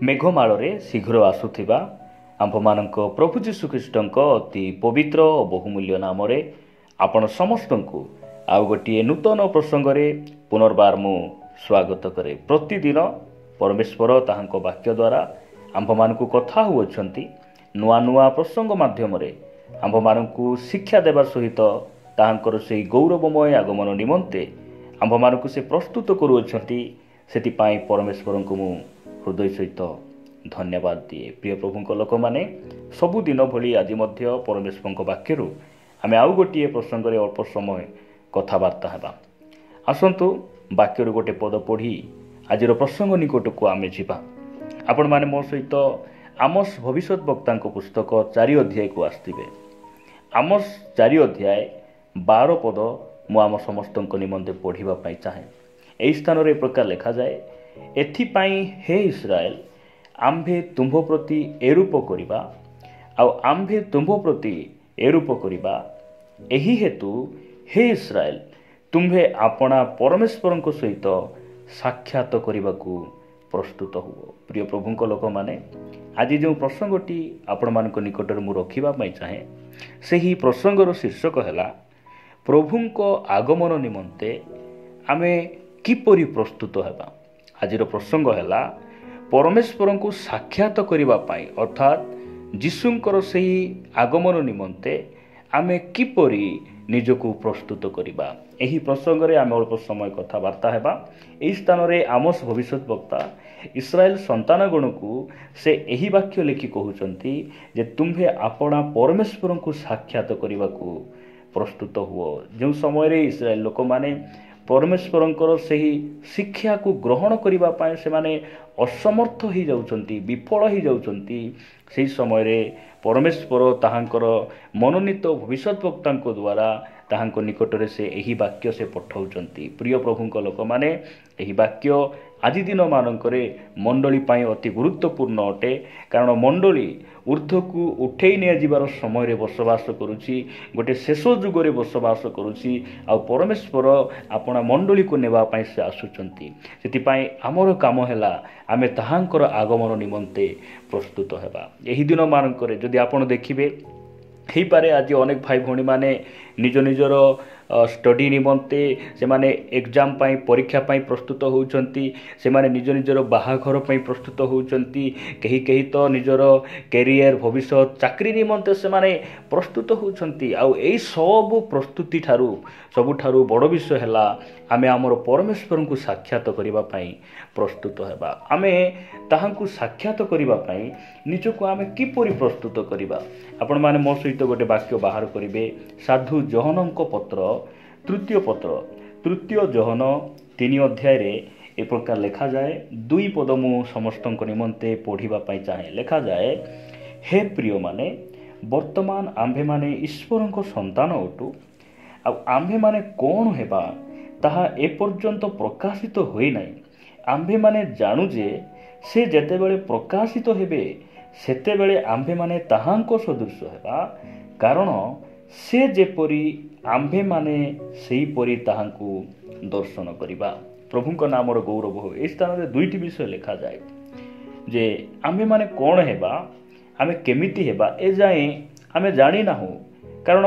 मेघमाଳରେ शीघ्र आसुथिबा आंभमानंक प्रभु जीशुख्रीष्टଙ୍କ अति पवित्र और बहुमूल्य नाम आपण समस्त को आउ गोटे नूतन प्रसंगे पुनर्बार मु स्वागत करे। प्रतिदिन परमेश्वर ताहांको वाक्य द्वारा आंभमानंकु कथा होउछंती नुआ नुआ प्रसंग माध्यम आंभमानंकु शिक्षा देवा सहित ताहांकर से गौरवमय आगमन निमंते आंभमानंकु से प्रस्तुत करुछंती। सेतिपाई परमेश्वरंकु मु हृदय सहित धन्यवाद दिए। प्रिय प्रभु लोक मैंने सबुदिन भली आज परमेश्वर वाक्य आम आउ गोटे प्रसंग में अल्प समय कथबार्ता हेबा। आसतु वाक्य गोटे पद पढ़ी आज प्रसंग निकट को आम जा। आपण मैंने मो सहित आमोस भविष्य वक्ता पुस्तक 4 अध्याय को आसवे। आमोस 4 अध्याय 12 पद मु आम समस्त निमंते पढ़ाई चाहे। यही स्थान में प्रकार लिखा जाए, एथिपाई हे इस्राएल आम्भे तुम्भ प्रति एरूप करिबा आउ आम्भे तुम्भ प्रति एरूप करिबा। एही हेतु हे इस्राएल तुम्भे आपणा परमेश्वर सहित साक्षात करने प्रस्तुत हुओ। प्रिय प्रभु लोक मैंने आज जो प्रसंगटी आपण मान निकट में रखापी चाहे से ही प्रसंगर शीर्षक है प्रभुंको आगमन निमंते आमे किपरि प्रस्तुत हेबा। आज प्रसंग है परमेश्वर को साक्षात करने अर्थात जीशुंकर से आगमन निमंते आमे किपरि निजको प्रस्तुत करबा। यही प्रसंग में आम अल्प समय कथबार्ता हेबा। यही स्थान में आमोस भविष्य वक्ता इस्राएल संतानगण को से यही वाक्य लिखि कहउचंती जे तुम्भे आपणा परमेश्वर को साक्षात करने को प्रस्तुत हुओ। जो समय इस्राएल लोक माने परमेश्वरंकर सही शिक्षा को ग्रहण करने से माने असमर्थ हो जाउछंती, विफल हो जाउछंती, से समय रे परमेश्वर ताहांकर मनोनीत भविष्यवक्ता द्वारा ताहांको निकट रे से यही वाक्य से पठाउछंती। प्रिय प्रभु लोक माने यही वाक्य आज दिन मानकरे मंडली पाई अति गुरुत्वपूर्ण अटे। कारण मंडली ऊर्ध्व को उठे नियार समय रे बसवास करुछि, गोटे शेष जुगरे बसवास करुछि। आ परमेश्वर आपणा मंडली को नेबा पाई से आसुचंती। सेतिपाई आमर काम हैला आमे ताहांकर आगमन निमंते प्रस्तुत हेबा। यही दिन मानकरे जदि आपण देखिबे हेई पारे आज अनेक भाई भौणी माने निज निजर स्टडी निमंते से माने एग्जाम पाई परीक्षा पाई प्रस्तुत होउचंती, से माने निज निजर बाहाघर पाई प्रस्तुत होउचंती, कहीं कहीं तो निजर कैरियर भविष्य चाकरी निमंते से माने प्रस्तुत होउचंती। आ एई सब प्रस्तुति ठारू सबुठारू बड़ विषय हैला आमे हमर परमेश्वर को साक्षात करबा पाई प्रस्तुत हेबा। आमे ताहांकु साक्षात करबा पाई निजको आमे किपरि प्रस्तुत करबा। आपण माने मो सहित गोटे वाक्य बाहर करिवे। साधु जोहनंक पत्र तृतीय जोहन 3 अध्याय रे ए प्रकार लिखा जाए। 2 पद मु समस्त निमंते पढ़िबा पाई चाहे। लिखा जाए, हे प्रिय माने वर्तमान आम्भे माने ईश्वर को संतान अटु। आ आम्भे माने कौन हेबा ताहा ए पर्यंत प्रकाशित होई नाही। आम्भे माने जानु जे से जेतेबेले प्रकाशित हेबे सेतेबेले आम्भे माने ताहांको सदृश हेबा, कारण से जेपरी आम्भे माने सेही परी ताहांको दर्शन करिबा। प्रभुंको नामर गौरव हो। ए स्थान में 2टी विषय लिखा जाए जे आम्भे माने कौन हेबा, आमे केमिति हेबा ए जाए आमे जानी नाहु। कारण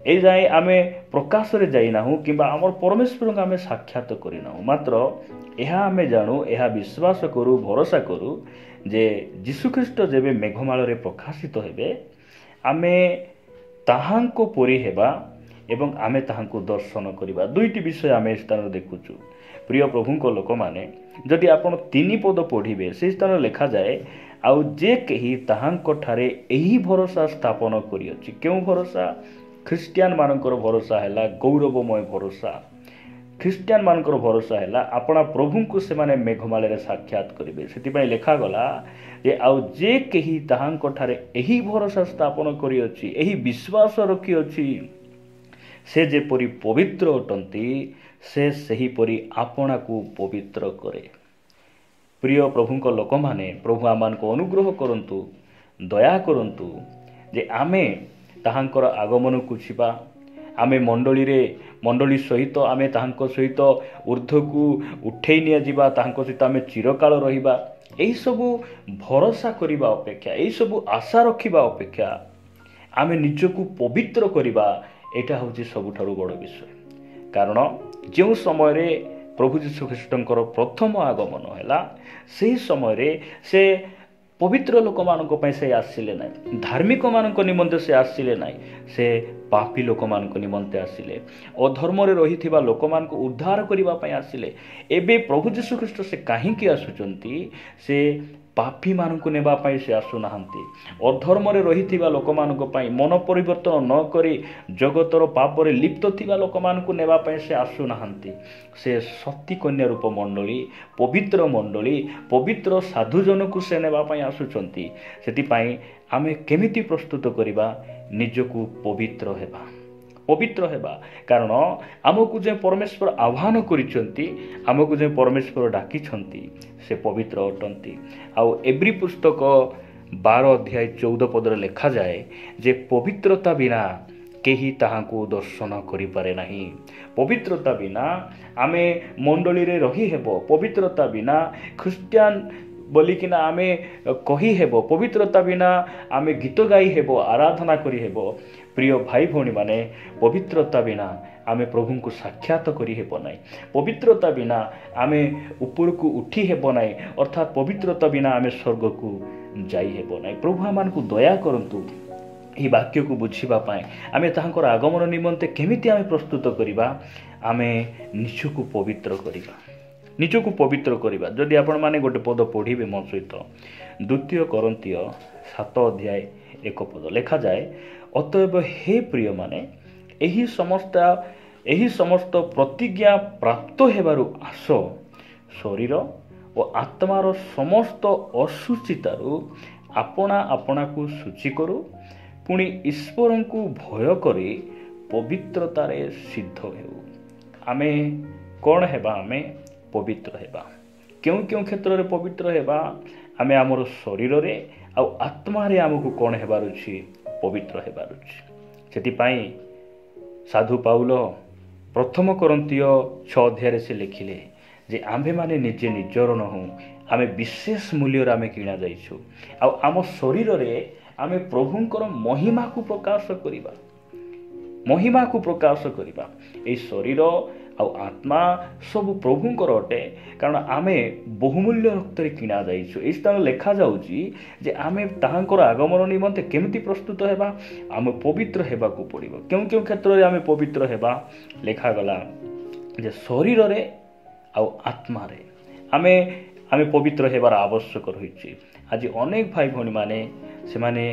ए जाए आमे प्रकाश रे जाई नाहु किंबा हमर परमेश्वर को आमे साक्षात करि नाहु। मात्र एहा आमे जानू, एहा विश्वास करू, भरोसा करू जे जीशुख्रीष्ट जेबे मेघमाल रे प्रकाशित हेबे आमे ताहांको परी हेबा एवं आमे ताहांको दर्शन करिबा। 2टी विषय आमे स्थान देखुचु। प्रिय प्रभुंको लोक माने जदि आपण 3 पद पढ़िबे से स्थान लिखा जाए, आउ जे केही ताहांको ठारे एही भरोसा स्थापन करियछि। केउ भरोसा? ख्रिस्टियान मानकर भरोसा हैला गौरवमय भरोसा। ख्रिस्टियान मानकर भरोसा हैला आपणा प्रभु को से माने मेघमाल रे साक्षात करिवे। सेतिपई लेखा गला जे आउ जे केही ताहांको ठारे एही भरोसा स्थापन करियछि, एही विश्वास रखियछि, से जेपरि पवित्र अटंती से सही परी आपणा को पवित्र करे। प्रिय प्रभुंको लोक माने प्रभु आमान को अनुग्रह करंतु, दया करंतु जे आमे ताहांकर आगमन को छिबा। आमे मंडली सहित आमे ताहांको सहित ऊर्ध्व को उठेई निया जिबा, ताहांको सहित आमे चिरकाल रहिबा। ଏହିସବୁ ଭରସା କରିବା ଅପେକ୍ଷା, ଏହିସବୁ ଆଶା ରଖିବା ଅପେକ୍ଷା ଆମେ ନିଜକୁ ପବିତ୍ର କରିବା, ଏଇଟା ହେଉଛି ସବୁଠାରୁ ବଡ଼ ବିଷୟ। କାରଣ ଯେଉଁ ସମୟରେ ପ୍ରଭୁ ଯୀଶୁଖ୍ରୀଷ୍ଟଙ୍କର ପ୍ରଥମ ଆଗମନ ହେଲା, ସେହି ସମୟରେ ସେ ପବିତ୍ର ଲୋକମାନଙ୍କ ପାଇଁ ସେ ଆସିଲେ ନାହିଁ, ଧାର୍ମିକମାନଙ୍କ ନିମନ୍ତେ ସେ ଆସିଲେ ନାହିଁ, ସେ ପାପୀ ଲୋକମାନଙ୍କ ନିମନ୍ତେ ଆସିଲେ, ଅଧର୍ମରେ ରହିଥିବା ଲୋକମାନଙ୍କୁ ଉଦ୍ଧାର କରିବା ପାଇଁ ଆସିଲେ। ଏବେ ପ୍ରଭୁ ଯୀଶୁଖ୍ରୀଷ୍ଟ ସେ କାହିଁକି ଆସୁଛନ୍ତି? ସେ ପାପୀମାନଙ୍କୁ ନେବା ପାଇଁ ସେ ଆସୁନାହାନ୍ତି, ଅଧର୍ମରେ ରହିଥିବା ଲୋକମାନଙ୍କ ପାଇଁ, ମନ ପରିବର୍ତ୍ତନ ନ କରି ଜଗତର ପାପରେ ଲିପ୍ତ ଥିବା ଲୋକମାନଙ୍କୁ ନେବା ପାଇଁ ସେ ଆସୁନାହାନ୍ତି। ସେ ସତୀ କନ୍ୟା ରୂପ ମଣ୍ଡଳୀ, ପବିତ୍ର ମଣ୍ଡଳୀ, ପବିତ୍ର ସାଧୁଜନକୁ ସେ ନେବା ପାଇଁ ଆସୁଛନ୍ତି। ସେଥିପାଇଁ ଆମେ କେମିତି ପ୍ରସ୍ତୁତ କରିବା? ନିଜକୁ ପବିତ୍ର ହେବା, ପବିତ୍ର ହେବା। କାରଣ ଆମକୁ ଯେ ପରମେଶ୍ୱର ଆହ୍ୱାନ କରିଛନ୍ତି, ଆମକୁ ଯେ ପରମେଶ୍ୱର ଡାକିଛନ୍ତି, ସେ ପବିତ୍ର ଅଟନ୍ତି। ଆଉ ଏବ୍ରୀ ପୁସ୍ତକ 12 ଅଧ୍ୟାୟ 14 ପଦରେ ଲେଖାଯାଏ ଯେ ପବିତ୍ରତା ବିନା କେହି ତାହାଙ୍କୁ ଦର୍ଶନ କରିପାରେ ନାହିଁ। ପବିତ୍ରତା ବିନା ଆମେ ମଣ୍ଡଳୀରେ ରହିହେବ, ପବିତ୍ରତା ବିନା ଖ୍ରୀଷ୍ଟିଆନ ବୋଲିକିନା ଆମେ କହିହେବ, ପବିତ୍ରତା ବିନା ଆମେ ଗୀତ ଗାଇ ହେବ, ଆରାଧନା କରିହେବ। ପ୍ରିୟ ଭାଇ ଭଉଣୀମାନେ, ପବିତ୍ରତା ବିନା ଆମେ ପ୍ରଭୁଙ୍କୁ ସାକ୍ଷାତ କରିହେବ ନାହିଁ, ପବିତ୍ରତା ବିନା ଆମେ ଉପରକୁ ଉଠି ହେବ ନାହିଁ, ଅର୍ଥାତ୍ ପବିତ୍ରତା ବିନା ଆମେ ସ୍ୱର୍ଗକୁ ଯାଇ ହେବ ନାହିଁ। ପ୍ରଭୁ ଆମମାନଙ୍କୁ ଦୟା କରନ୍ତୁ ଏହି ବାକ୍ୟକୁ ବୁଝିବା ପାଇଁ। ଆମେ ତାହାଙ୍କର ଆଗମନ ନିମନ୍ତେ କେମିତି ଆମେ ପ୍ରସ୍ତୁତ କରିବା? ଆମେ ନିଜକୁ ପବିତ୍ର କରିବା, ନିଜକୁ ପବିତ୍ର କରିବା। ଯଦି ଆପଣମାନେ ଗୋଟେ ପଦ ପଢ଼ିବେ ମୋ ସହିତ, 2 କରିନ୍ଥୀୟ 7 ଅଧ୍ୟାୟ 1 ପଦ ଲେଖାଯାଏ, ଅତଏବ ହେ ପ୍ରିୟମାନେ, ଏହି ସମସ୍ତ ପ୍ରତିଜ୍ଞା ପ୍ରାପ୍ତ ହେବାରୁ ଆସ, ଶରୀର ଓ ଆତ୍ମାର ସମସ୍ତ ଅଶୁଚିତାରୁ ଆପଣା ଆପଣାକୁ ଶୁଚି କରୁ, ପୁଣି ଈଶ୍ୱରଙ୍କୁ ଭୟ କରି ପବିତ୍ରତାରେ ସିଦ୍ଧ ହେଉ। ଆମେ କ'ଣ ହେବା? ଆମେ ପବିତ୍ର ହେବା। କେଉଁ କେଉଁ କ୍ଷେତ୍ରରେ ପବିତ୍ର ହେବା? ଆମେ ଆମର ଶରୀରରେ ଆଉ ଆତ୍ମାରେ ଆମକୁ କ'ଣ ହେବାର ଅଛି? ପବିତ୍ର ହେବାର ଅଛି। ସେଥିପାଇଁ ସାଧୁ ପାଉଲ 1 କରିନ୍ଥୀୟ 6 ଅଧ୍ୟାୟରେ ସେ ଲେଖିଲେ ଯେ ଆମ୍ଭେମାନେ ନିଜେ ନିଜର ନହୁଁ, ଆମେ ବିଶେଷ ମୂଲ୍ୟରେ ଆମେ କିଣା ଯାଇଛୁ। ଆଉ ଆମ ଶରୀରରେ ଆମେ ପ୍ରଭୁଙ୍କର ମହିମାକୁ ପ୍ରକାଶ କରିବା, ମହିମାକୁ ପ୍ରକାଶ କରିବା। ଏହି ଶରୀର ଆଉ ଆତ୍ମା ସବୁ ପ୍ରଭୁଙ୍କର ଅଟେ, କାରଣ ଆମେ ବହୁମୂଲ୍ୟ ରକ୍ତରେ କିଣା ଯାଇଛୁ। ଏହି ସ୍ଥାନ ଲେଖାଯାଉଛି ଯେ ଆମେ ତାହାଙ୍କର ଆଗମନ ନିମନ୍ତେ କେମିତି ପ୍ରସ୍ତୁତ ହେବା? ଆମେ ପବିତ୍ର ହେବାକୁ ପଡ଼ିବ। କେଉଁ କେଉଁ କ୍ଷେତ୍ରରେ ଆମେ ପବିତ୍ର ହେବା? ଲେଖାଗଲା ଯେ ଶରୀରରେ ଆଉ ଆତ୍ମାରେ ଆମେ ପବିତ୍ର ହେବାର ଆବଶ୍ୟକ ରହିଛି। ଆଜି ଅନେକ ଭାଇ ଭଉଣୀମାନେ ସେମାନେ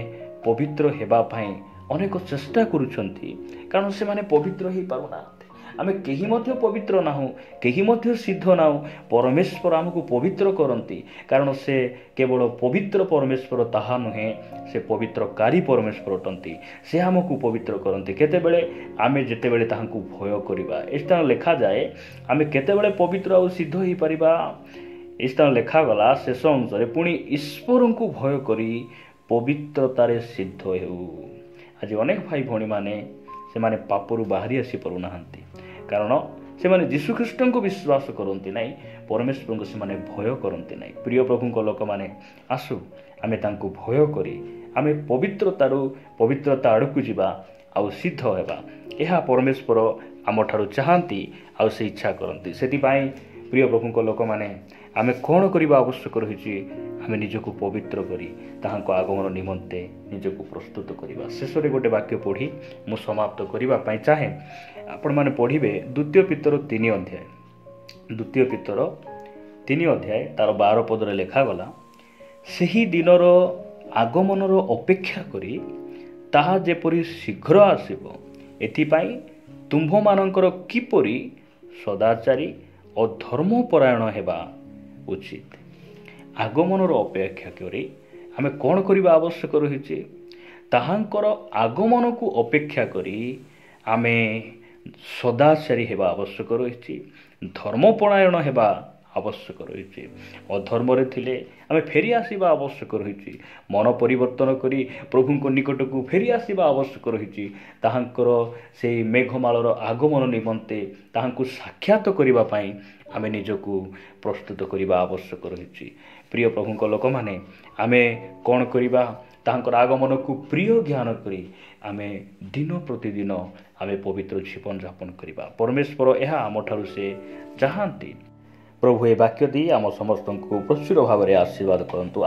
ପବିତ୍ର ହେବା ପାଇଁ ଅନେକ ଚେଷ୍ଟା କରୁଛନ୍ତି, କାରଣ ସେମାନେ ପବିତ୍ର ହୋଇପାରୁନାହାନ୍ତି। ଆମେ କେହି ମଧ୍ୟ ପବିତ୍ର ନାହୁଁ, କେହି ମଧ୍ୟ ସିଦ୍ଧ ନାହୁଁ। ପରମେଶ୍ୱର ଆମକୁ ପବିତ୍ର କରନ୍ତି, କାରଣ ସେ କେବଳ ପବିତ୍ର ପରମେଶ୍ୱର ତାହା ନୁହେଁ, ସେ ପବିତ୍ରକାରୀ ପରମେଶ୍ୱର ଅଟନ୍ତି। ସେ ଆମକୁ ପବିତ୍ର କରନ୍ତି କେତେବେଳେ? ଆମେ ଯେତେବେଳେ ତାହାଙ୍କୁ ଭୟ କରିବା। ଏ ସ୍ଥାନ ଲେଖାଯାଏ ଆମେ କେତେବେଳେ ପବିତ୍ର ଆଉ ସିଦ୍ଧ ହୋଇପାରିବା? ଏ ସ୍ଥାନ ଲେଖାଗଲା ଶେଷ ଅଂଶରେ, ପୁଣି ଈଶ୍ୱରଙ୍କୁ ଭୟ କରି ପବିତ୍ରତାରେ ସିଦ୍ଧ ହେଉ। ଆଜି ଅନେକ ଭାଇ ଭଉଣୀମାନେ ସେମାନେ ପାପରୁ ବାହାରି ଆସିପାରୁନାହାନ୍ତି, କାରଣ ସେମାନେ ଯୀଶୁଖ୍ରୀଷ୍ଟଙ୍କୁ ବିଶ୍ୱାସ କରନ୍ତି ନାହିଁ, ପରମେଶ୍ୱରଙ୍କୁ ସେମାନେ ଭୟ କରନ୍ତି ନାହିଁ। ପ୍ରିୟ ପ୍ରଭୁଙ୍କ ଲୋକମାନେ, ଆସୁ ଆମେ ତାଙ୍କୁ ଭୟ କରି ଆମେ ପବିତ୍ରତା ଆଡ଼କୁ ଯିବା ଆଉ ସିଦ୍ଧ ହେବା। ଏହା ପରମେଶ୍ୱର ଆମଠାରୁ ଚାହାନ୍ତି ଆଉ ସେ ଇଚ୍ଛା କରନ୍ତି। ସେଥିପାଇଁ ପ୍ରିୟ ପ୍ରଭୁଙ୍କ ଲୋକମାନେ, ଆମେ କ'ଣ କରିବା ଆବଶ୍ୟକ ରହିଛି? ଆମେ ନିଜକୁ ପବିତ୍ର କରି ତାହାଙ୍କ ଆଗମନ ନିମନ୍ତେ ନିଜକୁ ପ୍ରସ୍ତୁତ କରିବା। ଶେଷରେ ଗୋଟେ ବାକ୍ୟ ପଢ଼ି ମୁଁ ସମାପ୍ତ କରିବା ପାଇଁ ଚାହେଁ। ଆପଣମାନେ ପଢ଼ିବେ 2 ପିତର 3 ଅଧ୍ୟାୟ, 2 ପିତର 3 ଅଧ୍ୟାୟ ତାର 12 ପଦରେ ଲେଖାଗଲା, ସେହି ଦିନର ଆଗମନର ଅପେକ୍ଷା କରି ତାହା ଯେପରି ଶୀଘ୍ର ଆସିବ, ଏଥିପାଇଁ ତୁମ୍ଭମାନଙ୍କର କିପରି ସଦାଚାରୀ ଓ ଧର୍ମପରାୟଣ ହେବା ଉଚିତ। ଆଗମନର ଅପେକ୍ଷା କରି ଆମେ କ'ଣ କରିବା ଆବଶ୍ୟକ ରହିଛି? ତାହାଙ୍କର ଆଗମନକୁ ଅପେକ୍ଷା କରି ଆମେ ସଦାଚାରୀ ହେବା ଆବଶ୍ୟକ ରହିଛି, ଧର୍ମପରାୟଣ ହେବା ଆବଶ୍ୟକ ରହିଛି। ଅଧର୍ମରେ ଥିଲେ ଆମେ ଫେରି ଆସିବା ଆବଶ୍ୟକ ରହିଛି। ମନ ପରିବର୍ତ୍ତନ କରି ପ୍ରଭୁଙ୍କ ନିକଟକୁ ଫେରି ଆସିବା ଆବଶ୍ୟକ ରହିଛି। ତାହାଙ୍କର ସେହି ମେଘମାଳର ଆଗମନ ନିମନ୍ତେ ତାହାଙ୍କୁ ସାକ୍ଷାତ କରିବା ପାଇଁ ଆମେ ନିଜକୁ ପ୍ରସ୍ତୁତ କରିବା ଆବଶ୍ୟକ ରହିଛି। ପ୍ରିୟ ପ୍ରଭୁଙ୍କ ଲୋକମାନେ, ଆମେ କ'ଣ କରିବା? ତାହାଙ୍କର ଆଗମନକୁ ପ୍ରିୟ ଜ୍ଞାନ କରି ଆମେ ଦିନ ପ୍ରତିଦିନ ଆମେ ପବିତ୍ର ଜୀବନଯାପନ କରିବା। ପରମେଶ୍ୱର ଏହା ଆମଠାରୁ ସେ ଚାହାନ୍ତି। ପ୍ରଭୁ ଏ ବାକ୍ୟ ଦେଇ ଆମ ସମସ୍ତଙ୍କୁ ପ୍ରଚୁର ଭାବରେ ଆଶୀର୍ବାଦ କରନ୍ତୁ।